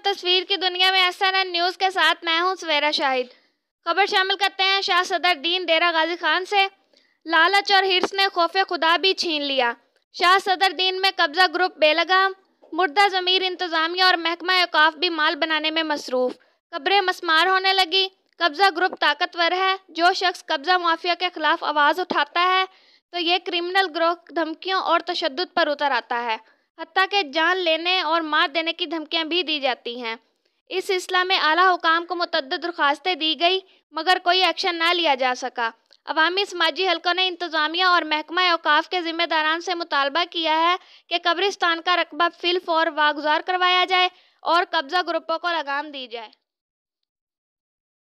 تصویر کی دنیا میں SNN نیوز کے ساتھ میں ہوں سویرا شاہد۔ خبر شامل کرتے ہیں شاہ صدر دین ڈیرہ غازی خان سے۔ لالچ اور ہرس نے خوف خدا بھی چھین لیا۔ شاہ صدر دین میں قبضہ گروپ بے لگام، مردہ ضمیر انتظامیہ اور محکمہ اوقاف بھی مال بنانے میں مصروف۔ قبریں مسمار ہونے لگی۔ قبضہ گروپ طاقتور ہے۔ جو شخص قبضہ مافیا کے خلاف آواز اٹھاتا ہے تو یہ کرمنل گروہ دھمکیوں اور تشدد پر اتر آتا ہے، حتیٰ کہ جان لینے اور مار دینے کی دھمکیاں بھی دی جاتی ہیں۔ اس سلسلہ میں اعلیٰ حکام کو متعدد درخواستیں دی گئی مگر کوئی ایکشن نہ لیا جا سکا۔ عوامی سماجی حلقوں نے انتظامیہ اور محکمہ اوقاف کے ذمہ داران سے مطالبہ کیا ہے کہ قبرستان کا رقبہ فی الفور واگزار کروایا جائے اور قبضہ گروپوں کو لگام دی جائے۔